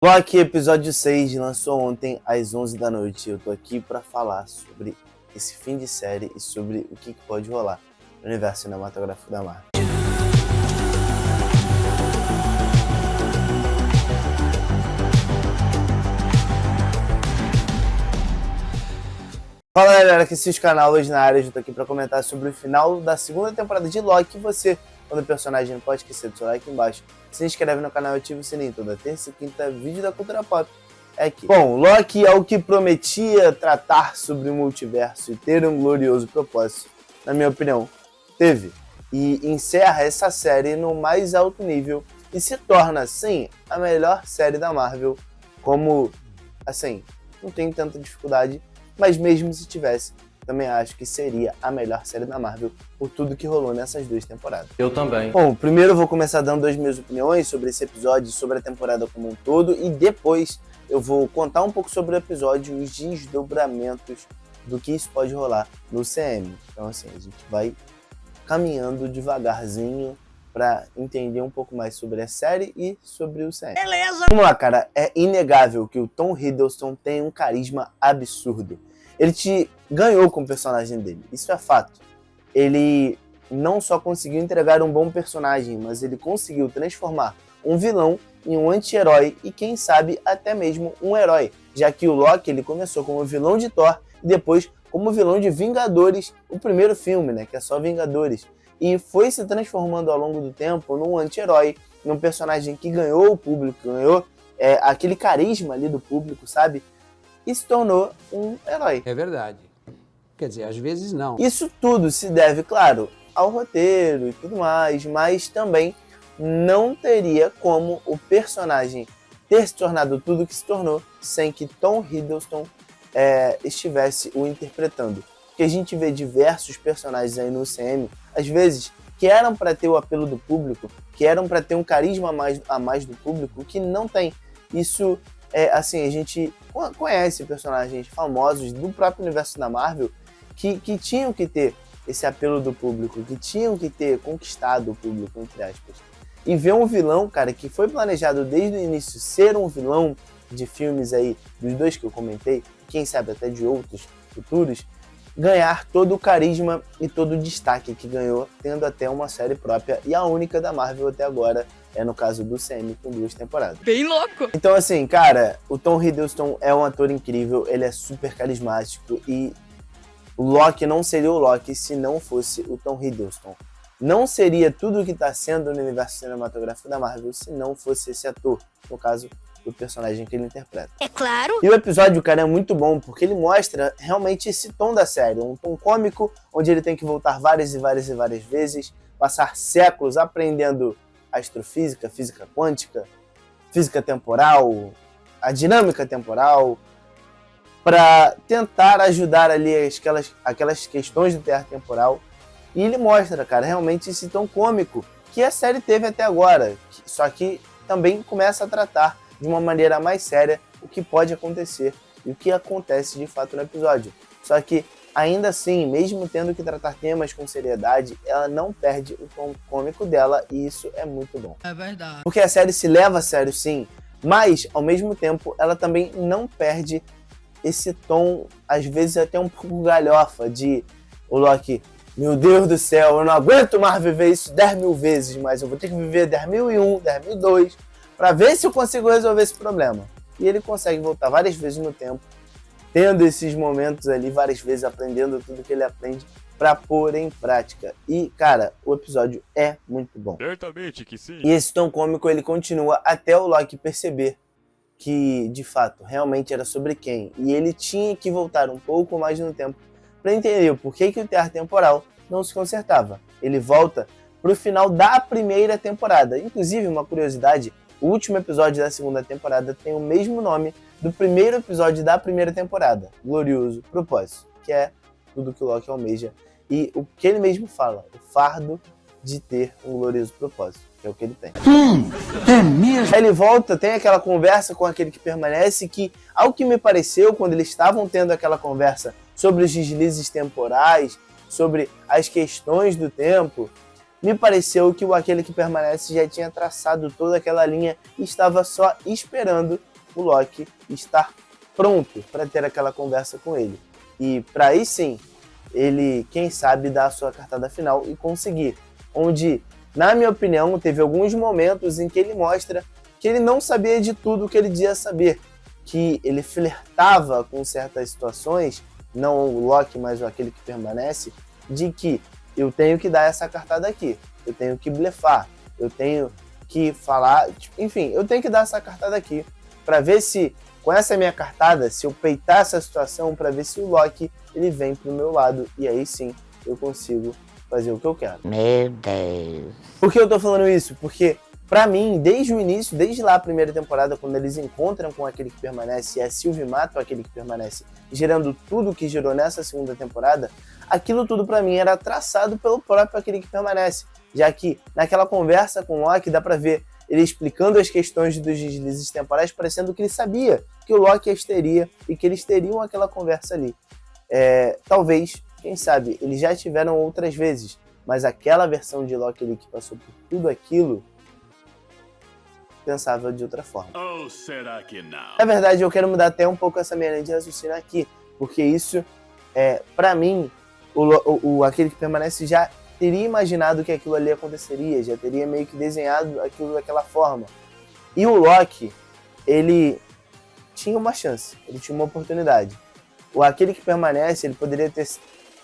Loki episódio 6 lançou ontem às 11 da noite. Eu tô aqui pra falar sobre esse fim de série e sobre o que pode rolar no universo cinematográfico da Marvel. Fala galera, que assiste o canal Hoje na Área. Eu tô aqui pra comentar sobre o final da segunda temporada de Loki. Você, quando personagem, não pode esquecer do seu like embaixo. Se inscreve no canal e ativa o sininho. Toda terça e quinta, vídeo da cultura pop é aqui. Bom, Loki é o que prometia tratar sobre o multiverso e ter um glorioso propósito. Na minha opinião, teve. E encerra essa série no mais alto nível e se torna, sim, a melhor série da Marvel. Como, assim, não tem tanta dificuldade. Mas mesmo se tivesse, também acho que seria a melhor série da Marvel por tudo que rolou nessas duas temporadas. Eu também. Bom, primeiro eu vou começar dando as minhas opiniões sobre esse episódio, sobre a temporada como um todo, e depois eu vou contar um pouco sobre o episódio e os desdobramentos do que isso pode rolar no CM. Então assim, a gente vai caminhando devagarzinho pra entender um pouco mais sobre a série e sobre o CM. Beleza! Vamos lá, cara. É inegável que o Tom Hiddleston tem um carisma absurdo. Ele te ganhou com o personagem dele, isso é fato. Ele não só conseguiu entregar um bom personagem, mas ele conseguiu transformar um vilão em um anti-herói e quem sabe até mesmo um herói, já que o Loki ele começou como vilão de Thor e depois como vilão de Vingadores, o primeiro filme, né, que é só Vingadores, e foi se transformando ao longo do tempo num anti-herói, num personagem que ganhou o público, ganhou aquele carisma ali do público, sabe? E se tornou um herói. É verdade. Quer dizer, às vezes não. Isso tudo se deve, claro, ao roteiro e tudo mais, mas também não teria como o personagem ter se tornado tudo que se tornou sem que Tom Hiddleston estivesse o interpretando. Porque a gente vê diversos personagens aí no UCM, às vezes, que eram para ter o apelo do público, que eram para ter um carisma a mais do público, que não tem. Isso assim, a gente conhece personagens famosos do próprio universo da Marvel que tinham que ter esse apelo do público, que tinham que ter conquistado o público, entre aspas. E ver um vilão, cara, que foi planejado desde o início ser um vilão de filmes aí, dos dois que eu comentei, quem sabe até de outros futuros, ganhar todo o carisma e todo o destaque que ganhou, tendo até uma série própria e a única da Marvel até agora, no caso do CM, com 2 temporadas. Bem louco! Então assim, cara, o Tom Hiddleston é um ator incrível, ele é super carismático e o Loki não seria o Loki se não fosse o Tom Hiddleston. Não seria tudo o que está sendo no universo cinematográfico da Marvel se não fosse esse ator, no caso, do personagem que ele interpreta. É claro! E o episódio, cara, é muito bom, porque ele mostra realmente esse tom da série, um tom cômico, onde ele tem que voltar várias e várias e várias vezes, passar séculos aprendendo astrofísica, física quântica, física temporal, a dinâmica temporal, para tentar ajudar ali aquelas questões do terra temporal. E ele mostra, cara, realmente esse tom cômico que a série teve até agora, só que também começa a tratar de uma maneira mais séria o que pode acontecer e o que acontece de fato no episódio. Só que, ainda assim, mesmo tendo que tratar temas com seriedade, ela não perde o tom cômico dela e isso é muito bom. É verdade. Porque a série se leva a sério, sim, mas, ao mesmo tempo, ela também não perde esse tom, às vezes até um pouco galhofa, de o Loki, meu Deus do céu, eu não aguento mais viver isso 10.000 vezes, mas eu vou ter que viver 10.001, 10.002, para ver se eu consigo resolver esse problema. E ele consegue voltar várias vezes no tempo, tendo esses momentos ali, várias vezes aprendendo tudo que ele aprende para pôr em prática. E, cara, o episódio é muito bom. Certamente que sim. E esse tom cômico, ele continua até o Loki perceber que, de fato, realmente era sobre quem. E ele tinha que voltar um pouco mais no tempo para entender o porquê que o terra temporal não se consertava. Ele volta pro final da primeira temporada. Inclusive, uma curiosidade, o último episódio da segunda temporada tem o mesmo nome do primeiro episódio da primeira temporada, Glorioso Propósito, que é tudo que o Loki almeja. E o que ele mesmo fala, o fardo de ter um glorioso propósito, que é o que ele tem. É mesmo? Aí ele volta, tem aquela conversa com aquele que permanece, que, ao que me pareceu, quando eles estavam tendo aquela conversa sobre os deslizes temporais, sobre as questões do tempo, me pareceu que aquele que permanece já tinha traçado toda aquela linha e estava só esperando o Loki estar pronto para ter aquela conversa com ele. E para aí sim, ele, quem sabe, dar a sua cartada final e conseguir. Onde, na minha opinião, teve alguns momentos em que ele mostra que ele não sabia de tudo o que ele dizia saber. Que ele flertava com certas situações, não o Loki, mas aquele que permanece, de que eu tenho que dar essa cartada aqui, eu tenho que blefar, eu tenho que falar, enfim, eu tenho que dar essa cartada aqui para ver se, com essa minha cartada, se eu peitar essa situação, para ver se o Loki ele vem pro meu lado e aí sim eu consigo fazer o que eu quero. Meu Deus. Por que eu tô falando isso? Porque pra mim, desde o início, desde lá a primeira temporada, quando eles encontram com aquele que permanece e a Sylvie mata aquele que permanece, gerando tudo que gerou nessa segunda temporada, aquilo tudo pra mim era traçado pelo próprio aquele que permanece, já que naquela conversa com o Loki dá pra ver ele explicando as questões dos deslizes temporais, parecendo que ele sabia que o Loki as teria e que eles teriam aquela conversa ali. Talvez, quem sabe, eles já tiveram outras vezes, mas aquela versão de Loki ali que passou por tudo aquilo, pensava de outra forma. Ou será que não? Na verdade, eu quero mudar até um pouco essa minha linha de raciocínio aqui, porque isso, pra mim, aquele que permanece já teria imaginado que aquilo ali aconteceria, já teria meio que desenhado aquilo daquela forma. E o Loki, ele tinha uma chance, ele tinha uma oportunidade. Aquele que permanece, ele poderia ter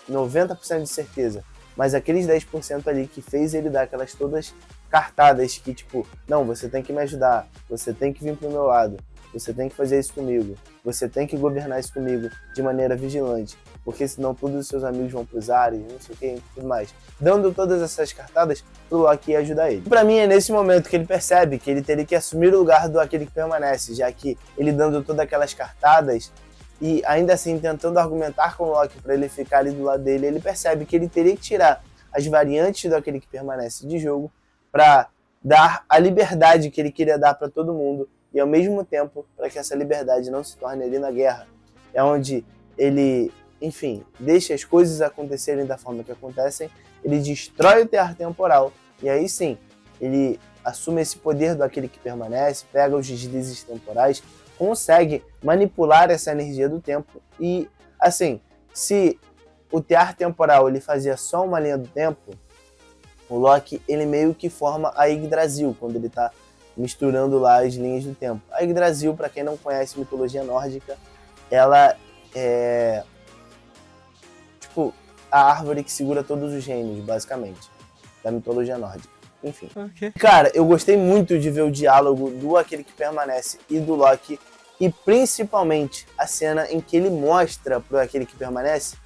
90% de certeza, mas aqueles 10% ali que fez ele dar aquelas todas cartadas que tipo, não, você tem que me ajudar, você tem que vir pro meu lado, você tem que fazer isso comigo, você tem que governar isso comigo de maneira vigilante, porque senão todos os seus amigos vão pros ares, não sei o que, e tudo mais. Dando todas essas cartadas pro Loki ajudar ele. Pra mim é nesse momento que ele percebe que ele teria que assumir o lugar do aquele que permanece, já que ele dando todas aquelas cartadas e ainda assim tentando argumentar com o Loki para ele ficar ali do lado dele, ele percebe que ele teria que tirar as variantes daquele que permanece de jogo para dar a liberdade que ele queria dar para todo mundo e ao mesmo tempo para que essa liberdade não se torne ali na guerra. É onde ele, enfim, deixa as coisas acontecerem da forma que acontecem, ele destrói o tear temporal e aí sim, ele assume esse poder do aquele que permanece, pega os deslizes temporais, consegue manipular essa energia do tempo e, assim, se o tear temporal ele fazia só uma linha do tempo, o Loki ele meio que forma a Yggdrasil, quando ele está misturando lá as linhas do tempo. A Yggdrasil, para quem não conhece mitologia nórdica, ela é tipo a árvore que segura todos os reinos, basicamente, da mitologia nórdica. Enfim. Okay. Cara, eu gostei muito de ver o diálogo do aquele que permanece e do Loki, e principalmente a cena em que ele mostra pro aquele que permanece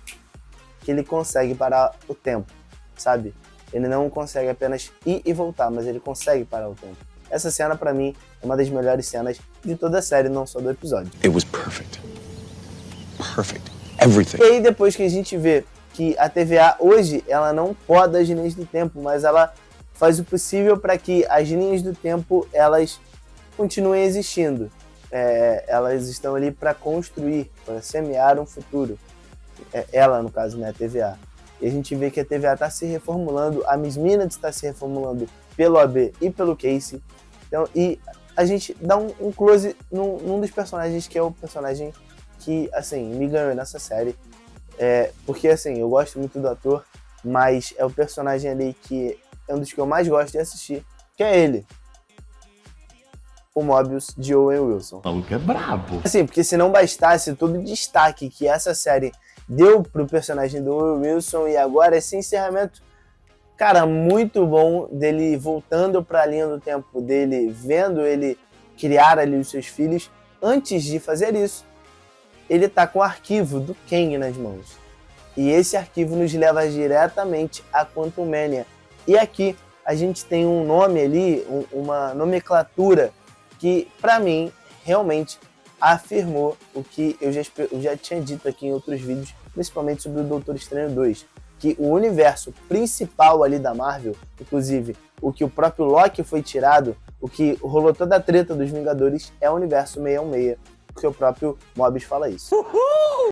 que ele consegue parar o tempo, sabe? Ele não consegue apenas ir e voltar, mas ele consegue parar o tempo. Essa cena, pra mim, é uma das melhores cenas de toda a série, não só do episódio. It was perfect. Perfect. Everything. E aí, depois que a gente vê que a TVA, hoje, ela não poda as linhas do tempo, mas ela faz o possível para que as linhas do tempo, elas continuem existindo. Elas estão ali para construir, para semear um futuro. Ela, no caso, né, a TVA. E a gente vê que a TVA está se reformulando, a Miss Minutes está se reformulando pelo AB e pelo Casey. Então, e a gente dá um close num dos personagens que é o personagem que, assim, me ganhou nessa série. Porque, assim, eu gosto muito do ator, mas é o personagem ali que é um dos que eu mais gosto de assistir, que é ele. O Mobius de Owen Wilson. O maluco é brabo. Assim, porque se não bastasse todo o destaque que essa série deu pro personagem do Owen Wilson e agora esse encerramento, cara, muito bom dele voltando pra linha do tempo dele, vendo ele criar ali os seus filhos. Antes de fazer isso, ele tá com o arquivo do Kang nas mãos. E esse arquivo nos leva diretamente a Quantum Mania. E aqui a gente tem um nome ali, uma nomenclatura que, pra mim, realmente afirmou o que eu já tinha dito aqui em outros vídeos, principalmente sobre o Doutor Estranho 2, que o universo principal ali da Marvel, inclusive o que o próprio Loki foi tirado, o que rolou toda a treta dos Vingadores, é o universo 616, porque o próprio Mobius fala isso.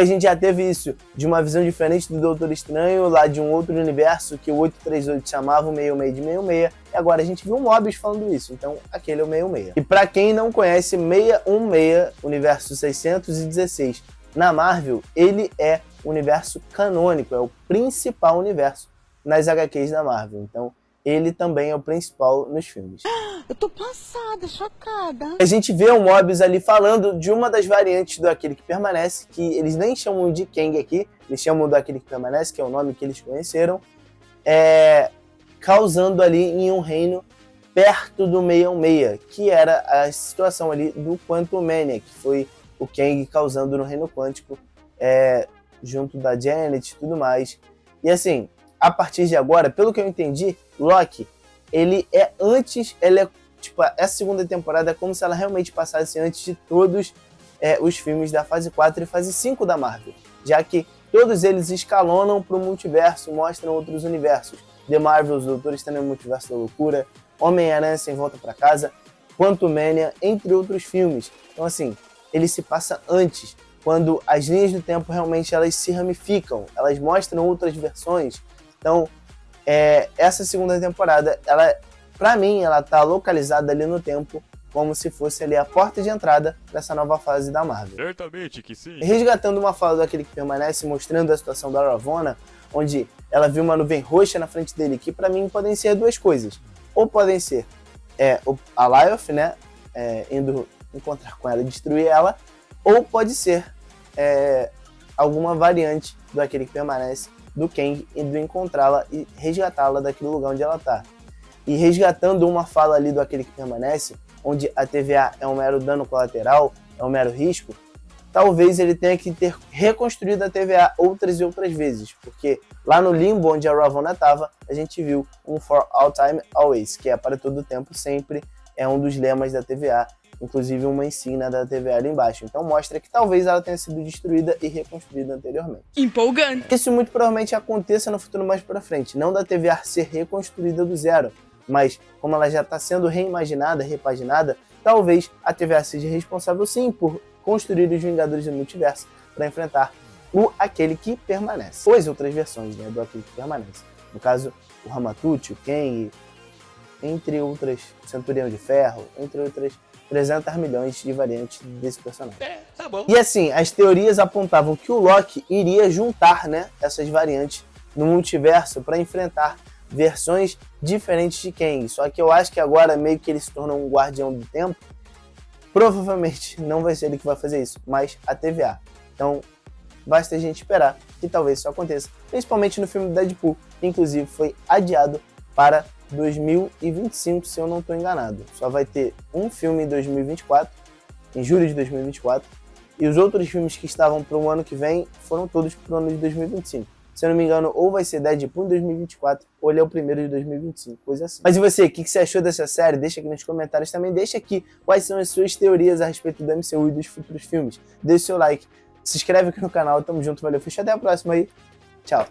A gente já teve isso de uma visão diferente do Doutor Estranho, lá de um outro universo que o 838 chamava o 66 de 66, e agora a gente viu o Mobius falando isso, então aquele é o 66. E pra quem não conhece, 616, universo 616, na Marvel, ele é o universo canônico, é o principal universo nas HQs da Marvel, então ele também é o principal nos filmes. Eu tô passada, chocada. A gente vê o Mobius ali falando de uma das variantes do Aquele que Permanece, que eles nem chamam de Kang aqui, eles chamam do Aquele que Permanece, que é o nome que eles conheceram, causando ali em um reino perto do 616, que era a situação ali do Quantum Mania, que foi o Kang causando no reino quântico, junto da Janet e tudo mais. E assim, a partir de agora, pelo que eu entendi, Loki, ele é antes, tipo, essa segunda temporada é como se ela realmente passasse antes de todos os filmes da fase 4 e fase 5 da Marvel, já que todos eles escalonam para o multiverso, mostram outros universos. The Marvels, Doutor Estranho no Multiverso da Loucura, Homem-Aranha Sem Volta para Casa, Quantum Mania, entre outros filmes. Então assim, ele se passa antes, quando as linhas do tempo realmente elas se ramificam, elas mostram outras versões. Então, essa segunda temporada, pra mim, ela tá localizada ali no tempo, como se fosse ali a porta de entrada dessa nova fase da Marvel. Certamente que sim. Resgatando uma fala daquele que permanece, mostrando a situação da Ravonna, onde ela viu uma nuvem roxa na frente dele, que pra mim podem ser duas coisas. Ou podem ser a Lyoth, né, indo encontrar com ela e destruir ela, ou pode ser alguma variante do Aquele que Permanece, do Kang, indo encontrá-la e resgatá-la daquele lugar onde ela está. E resgatando uma fala ali do Aquele que Permanece, onde a TVA é um mero dano colateral, é um mero risco, talvez ele tenha que ter reconstruído a TVA outras e outras vezes, porque lá no limbo onde a Ravonna estava, a gente viu um For All Time Always, que é para todo tempo sempre, é um dos lemas da TVA, inclusive uma insígnia da TVA ali embaixo. Então mostra que talvez ela tenha sido destruída e reconstruída anteriormente. Empolgante. Isso muito provavelmente aconteça no futuro mais pra frente, não da TVA ser reconstruída do zero, mas como ela já está sendo reimaginada, repaginada, talvez a TVA seja responsável sim por construir os Vingadores do Multiverso para enfrentar o Aquele que Permanece. Ou as outras versões, né, do Aquele que Permanece. No caso, o Ramatut, o Kang, entre outras, Centurião de Ferro, entre outras 300 milhões de variantes desse personagem. Tá bom. E assim, as teorias apontavam que o Loki iria juntar, né, essas variantes no multiverso para enfrentar versões diferentes de Kang. Só que eu acho que agora meio que ele se tornou um guardião do tempo. Provavelmente não vai ser ele que vai fazer isso, mas a TVA. Então, basta a gente esperar que talvez isso aconteça. Principalmente no filme do Deadpool, que inclusive foi adiado para 2025, se eu não estou enganado. Só vai ter um filme em 2024, em julho de 2024, e os outros filmes que estavam para o ano que vem foram todos para o ano de 2025. Se eu não me engano, ou vai ser Deadpool em 2024, ou ele é o primeiro de 2025, coisa assim. Mas e você, o que você achou dessa série? Deixa aqui nos comentários também, deixa aqui quais são as suas teorias a respeito do MCU e dos futuros filmes. Deixa o seu like, se inscreve aqui no canal, tamo junto, valeu, fechou, até a próxima aí, tchau.